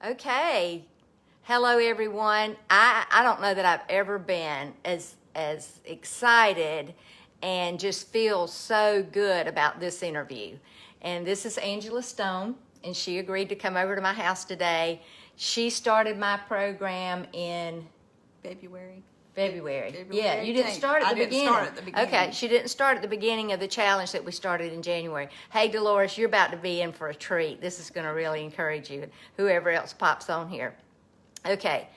Okay. Hello, everyone. I don't know that I've ever been as excited and just feel so good about this interview. And this is Angela Stone, and she agreed to come over to my house today. She started my program in February. Yeah, you didn't start at the beginning. I didn't start at the beginning. Okay, she didn't start at the beginning of the challenge that we started in January. Hey, Dolores, you're about to be in for a treat. This is going to really encourage you, whoever else pops on here. Okay,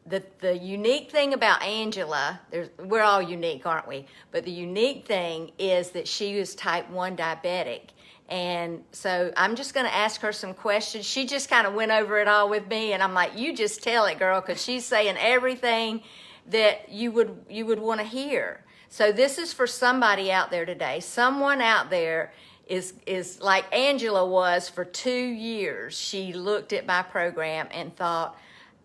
the unique thing about Angela, we're all unique, aren't we? But the unique thing is that she is type 1 diabetic. And so I'm just going to ask her some questions. She just kind of went over it all with me, and I'm like, you just tell it, girl, because she's saying everything that you would want to hear. So this is for somebody out there today. Someone out there is like Angela was for 2 years. She looked at my program and thought,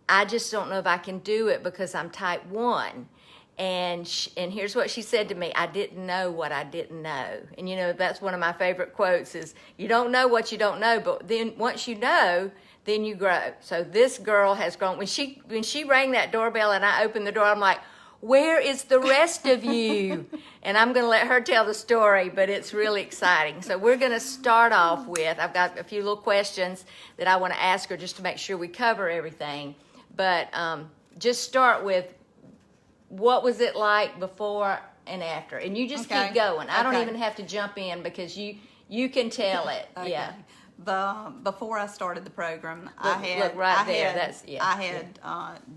I just don't know if I can do it because I'm type 1. And here's what she said to me: I didn't know what I didn't know. And you know, that's one of my favorite quotes is, you don't know what you don't know, but then once you know, then you grow. So this girl has grown. When she rang that doorbell and I opened the door, I'm like, where is the rest of you? And I'm going to let her tell the story, but it's really exciting. So we're going to start off with, I've got a few little questions that I want to ask her just to make sure we cover everything. But just start with, what was it like before and after? And you just keep going. I don't even have to jump in because you can tell it. Okay. Yeah. Before I started the program, I had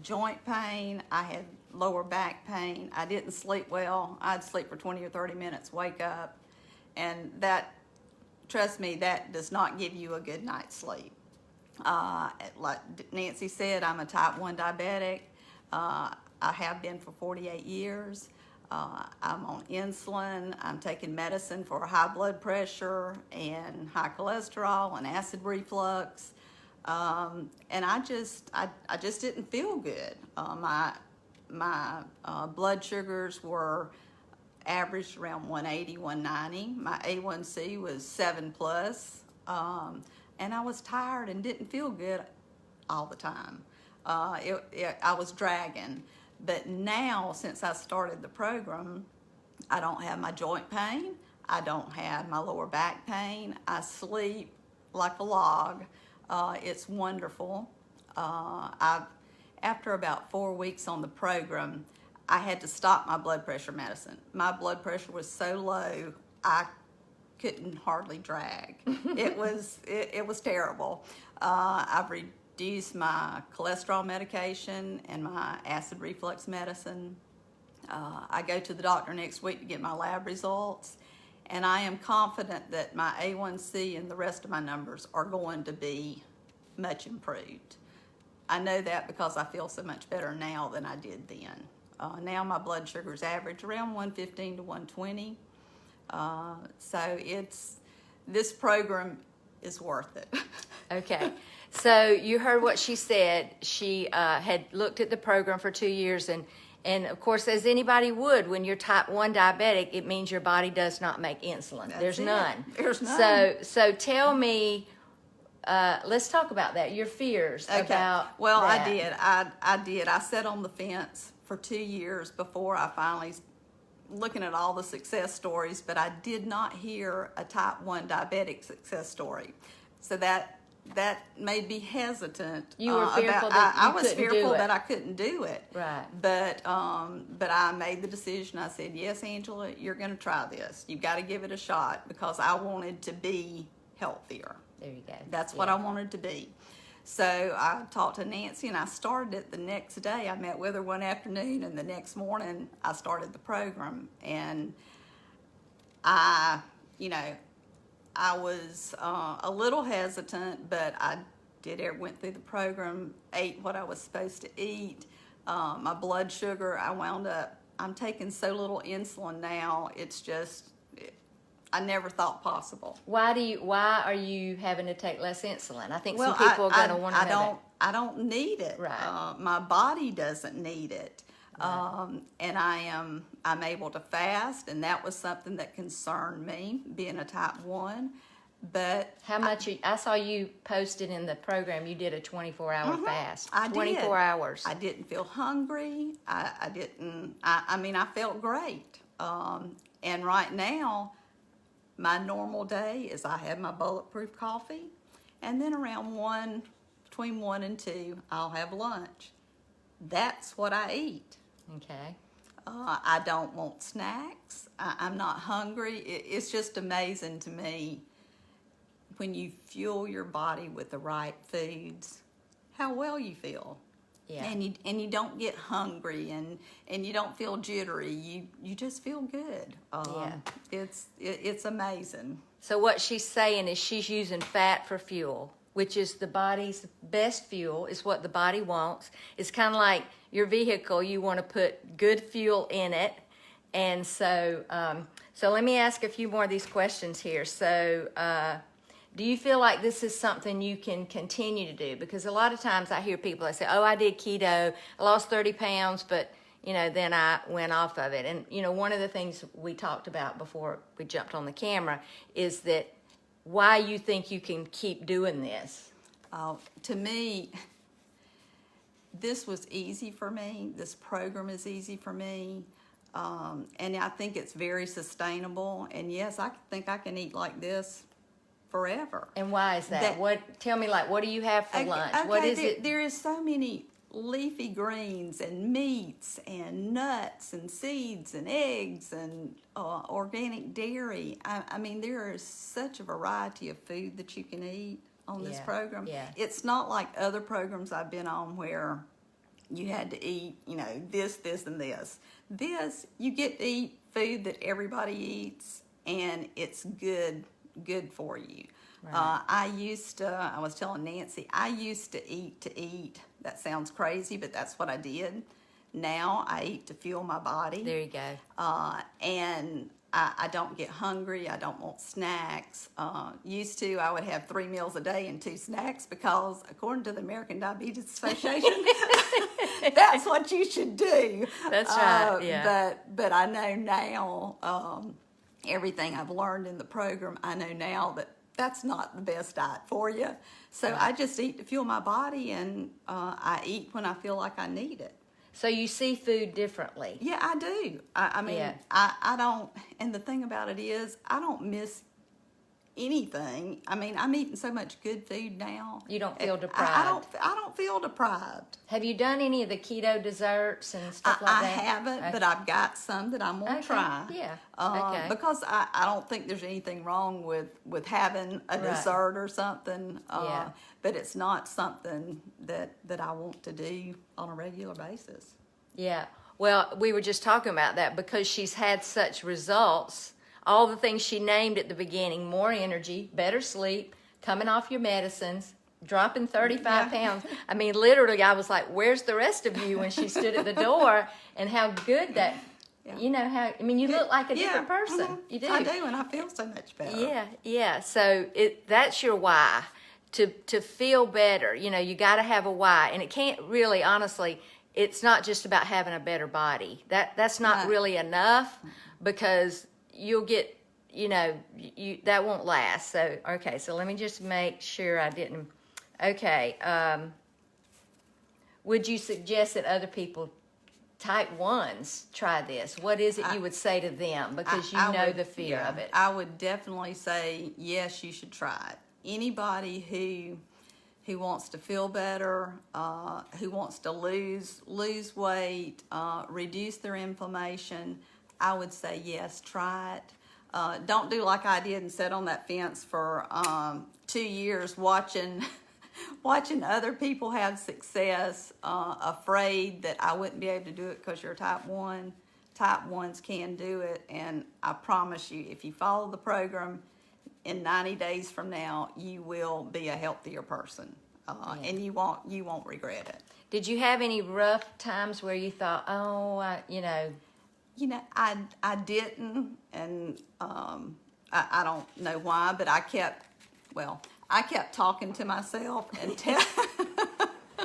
joint pain. I had lower back pain. I didn't sleep well. I'd sleep for 20 or 30 minutes, wake up, and that, trust me, that does not give you a good night's sleep. Like Nancy said, I'm a type 1 diabetic. I have been for 48 years. I'm on insulin. I'm taking medicine for high blood pressure and high cholesterol and acid reflux. And I just didn't feel good. My blood sugars were averaged around 180, 190. My A1C was 7 plus. And I was tired and didn't feel good all the time. I was dragging. But now, since I started the program, I don't have my joint pain. I don't have my lower back pain. I sleep like a log. It's wonderful. After about 4 weeks on the program, I had to stop my blood pressure medicine. My blood pressure was so low, I couldn't hardly drag. It was terrible. I've reduced my cholesterol medication and my acid reflux medicine. I go to the doctor next week to get my lab results, and I am confident that my A1C and the rest of my numbers are going to be much improved. I know that because I feel so much better now than I did then. Now my blood sugars average around 115 to 120. So this program is worth it. Okay. So you heard what she said. She had looked at the program for 2 years, and of course, as anybody would, when you're type 1 diabetic, it means your body does not make insulin. There's none. There's none. So tell me, let's talk about that, your fears about Well, that. I did. I sat on the fence for 2 years before I finally looking at all the success stories, but I did not hear a type 1 diabetic success story. So that made me hesitant. You were fearful that I was fearful that I couldn't do it. Right. But I made the decision. I said, yes, Angela, you're going to try this. You've got to give it a shot, because I wanted to be healthier. There you go. That's what I wanted to be. So I talked to Nancy, and I started it the next day. I met with her one afternoon, and the next morning I started the program. And I was a little hesitant, but I went through the program, ate what I was supposed to eat. My blood sugar, I'm taking so little insulin now, it's just, I never thought possible. Why are you having to take less insulin? I think some people are going to want to know that. I don't need it. Right. My body doesn't need it. Right. And I'm able to fast, and that was something that concerned me, being a type 1. But How much? I saw you posted in the program. You did a 24-hour fast. I did. 24 hours. I didn't feel hungry. I didn't. I mean, I felt great. And right now, my normal day is I have my bulletproof coffee, and then around between 1 and 2, I'll have lunch. That's what I eat. Okay. I don't want snacks. I'm not hungry. It's just amazing to me when you fuel your body with the right foods, how well you feel. Yeah. And you don't get hungry and you don't feel jittery. You just feel good. Yeah. It's amazing. So what she's saying is she's using fat for fuel, which is the body's best fuel, is what the body wants. It's kind of like your vehicle. You want to put good fuel in it. And so, so let me ask a few more of these questions here. So, do you feel like this is something you can continue to do? Because a lot of times I hear people that say, oh, I did keto, I lost 30 pounds, but, then I went off of it. And, one of the things we talked about before we jumped on the camera is that why you think you can keep doing this. To me, this was easy for me. This program is easy for me. And I think it's very sustainable. And yes, I think I can eat like this forever. And why is that? Tell me, what do you have for lunch? Okay, What is it? There is so many leafy greens and meats and nuts and seeds and eggs and organic dairy. I mean, there is such a variety of food that you can eat on this program. Yeah. It's not like other programs I've been on where you had to eat, this, and this. This, you get to eat food that everybody eats, and it's good for you. Right. I was telling Nancy, I used to eat. That sounds crazy, but that's what I did. Now I eat to fuel my body. There you go. And I don't get hungry. I don't want snacks. Used to, I would have 3 meals a day and 2 snacks because, according to the American Diabetes Association, that's what you should do. That's right. Yeah. But I know now, everything I've learned in the program, I know now that that's not the best diet for you. So I just eat to fuel my body, and I eat when I feel like I need it. So you see food differently. Yeah, I do. I mean, Yeah. I don't, and the thing about it is, I don't miss anything. I mean, I'm eating so much good food now. You don't feel deprived. I don't feel deprived. Have you done any of the keto desserts and stuff like I that? haven't, Okay. but I've got some that I'm gonna try. Yeah. Okay. Because I don't think there's anything wrong with having a dessert or something. Yeah. But it's not something that I want to do on a regular basis. Yeah. Well, we were just talking about that because she's had such results. All the things she named at the beginning: more energy, better sleep, coming off your medicines, dropping 35 pounds. I mean, literally, I was like, where's the rest of you when she stood at the door? And how good that, you look like a different person. Mm-hmm. You do. I do, and I feel so much better. Yeah. So that's your why, to feel better. You got to have a why. And it can't really, honestly, it's not just about having a better body. That's not really enough, because you'll get, that won't last. So, okay, so let me just make sure I didn't. Okay. Would you suggest that other people, type 1s, try this? What is it you would say to them? Because you know the fear of it. I would definitely say, yes, you should try it. Anybody who wants to feel better, who wants to lose weight, reduce their inflammation, I would say, yes, try it. Don't do like I did and sit on that fence for 2 years watching other people have success, afraid that I wouldn't be able to do it because you're type 1. Type 1s can do it, and I promise you, if you follow the program, in 90 days from now, you will be a healthier person, and you won't regret it. Did you have any rough times where you thought, I didn't, and I don't know why, but I kept talking to myself and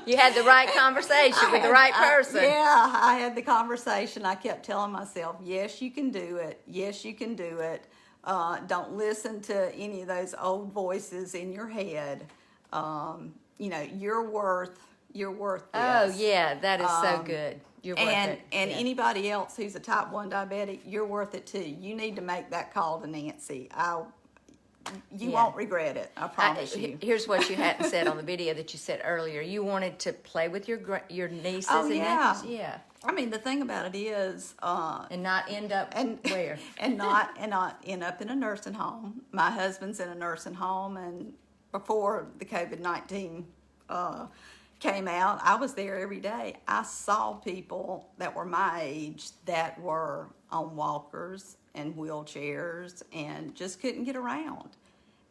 you had the right conversation with the right person? I had the conversation. I kept telling myself, yes, you can do it. Yes, you can do it. Don't listen to any of those old voices in your head. You know, you're worth this. Oh, yeah, that is so good. You're worth And it. Yeah. anybody else who's a type 1 diabetic, you're worth it too. You need to make that call to Nancy. You Yeah. won't regret it. I promise you. Here's what you hadn't said on the video that you said earlier. You wanted to play with your nieces Oh, and yeah. nephews. Yeah. I mean, the thing about it is, And not end up where? and not end up in a nursing home. My husband's in a nursing home, and before the COVID-19 came out, I was there every day. I saw people that were my age that were on walkers and wheelchairs and just couldn't get around.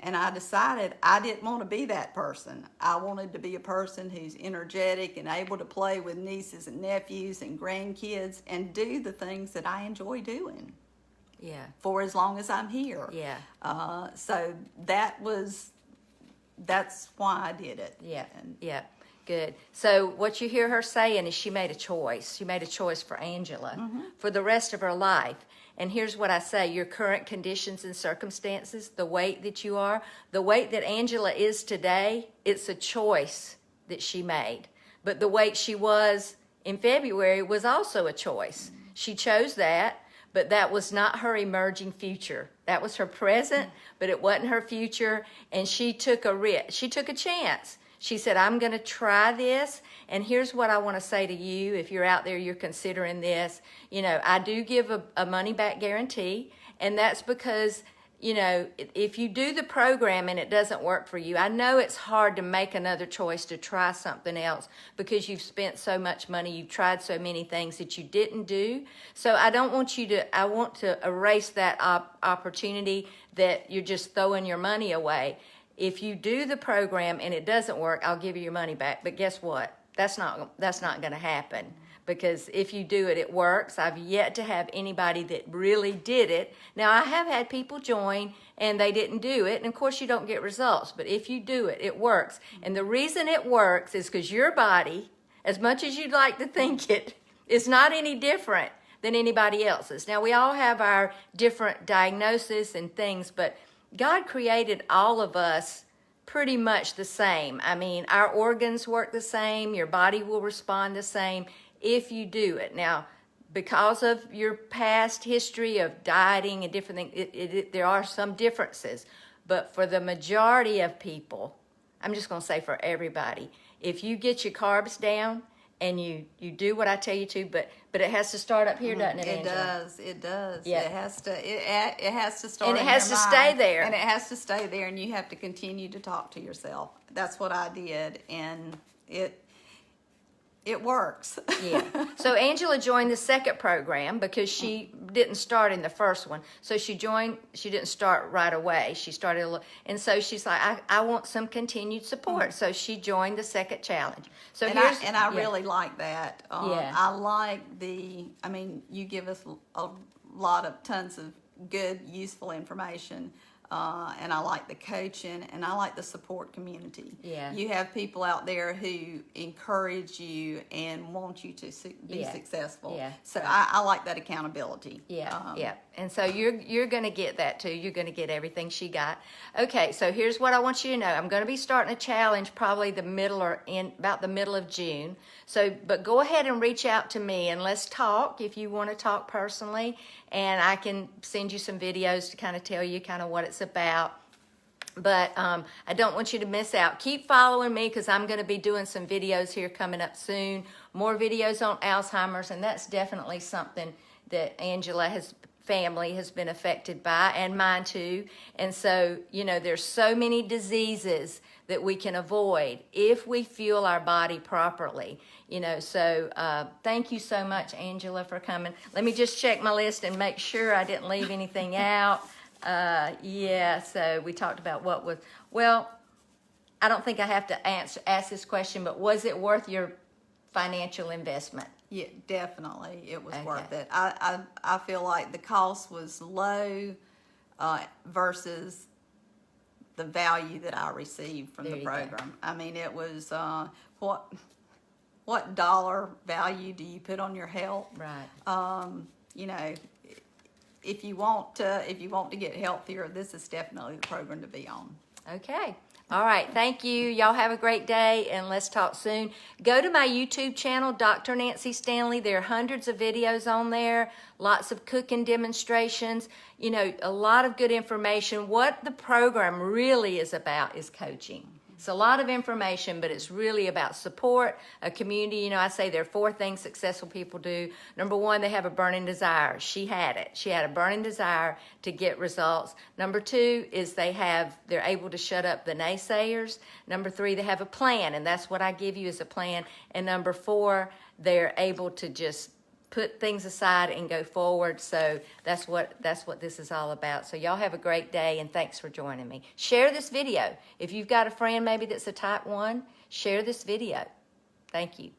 And I decided I didn't want to be that person. I wanted to be a person who's energetic and able to play with nieces and nephews and grandkids and do the things that I enjoy doing Yeah. for as long as I'm here. Yeah. So that's why I did it. Yeah. And Yeah. Good. So what you hear her saying is she made a choice. She made a choice for Angela for the rest of her life. And here's what I say, your current conditions and circumstances, the weight that you are, the weight that Angela is today, it's a choice that she made. But the weight she was in February was also a choice. She chose that, but that was not her emerging future. That was her present, but it wasn't her future. And she took a risk. She took a chance. She said, I'm going to try this. And here's what I want to say to you. If you're out there, you're considering this. You know, I do give a money back guarantee. And that's because, you know, if you do the program and it doesn't work for you, I know it's hard to make another choice to try something else because you've spent so much money. You've tried so many things that you didn't do. So I want to erase that opportunity that you're just throwing your money away. If you do the program and it doesn't work, I'll give you your money back. But guess what? That's not going to happen, because if you do it, it works. I've yet to have anybody that really did it. Now, I have had people join and they didn't do it, and of course you don't get results. But if you do it, it works. And the reason it works is because your body, as much as you'd like to think it, is not any different than anybody else's. Now, we all have our different diagnoses and things, but God created all of us pretty much the same. I mean, our organs work the same. Your body will respond the same if you do it. Now, because of your past history of dieting and different things, there are some differences. But for the majority of people, I'm just going to say for everybody, if you get your carbs down and you do what I tell you to, but it has to start up here, doesn't it, Angela? It does. Yeah. It has to start. And it in has your to mind. stay there. And it has to stay there, and you have to continue to talk to yourself. That's what I did, and it works. Yeah. So Angela joined the second program because she didn't start in the first one. So she didn't start right away. She started, and so she's like, I want some continued support. So she joined the second challenge. So I really like that. Yeah. I like you give us a lot of tons of good, useful information. And I like the coaching, and I like the support community. Yeah. You have people out there who encourage you and want you to be successful. Yeah. So I like that accountability. Yeah, yeah. And so you're going to get that too. You're going to get everything she got. Okay, so here's what I want you to know. I'm going to be starting a challenge probably about the middle of June. So, but go ahead and reach out to me and let's talk if you want to talk personally. And I can send you some videos to kind of tell you kind of what it's about. But I don't want you to miss out. Keep following me because I'm going to be doing some videos here coming up soon. More videos on Alzheimer's, and that's definitely something that Angela's family has been affected by, and mine too. And so, you know, there's so many diseases that we can avoid if we fuel our body properly. You know, so thank you so much, Angela, for coming. Let me just check my list and make sure I didn't leave anything out. So we talked about I don't think I have to ask this question, but was it worth your financial investment? Yeah, definitely. It was Okay. worth it. I feel like the cost was low versus the value that I received from There the you go. program. I mean, it was what dollar value do you put on your health? Right. You know, if you want to get healthier, this is definitely the program to be on. Okay. All right. Thank you. Y'all have a great day, and let's talk soon. Go to my YouTube channel, Dr. Nancy Stanley. There are hundreds of videos on there, lots of cooking demonstrations, you know, a lot of good information. What the program really is about is coaching. It's a lot of information, but it's really about support, a community. You know, I say there are 4 things successful people do. Number 1, they have a burning desire. She had it. She had a burning desire to get results. Number 2 is they're able to shut up the naysayers. Number 3, they have a plan, and that's what I give you as a plan. And number 4, they're able to just put things aside and go forward. So that's what this is all about. So y'all have a great day, and thanks for joining me. Share this video. If you've got a friend maybe that's a type 1, share this video. Thank you.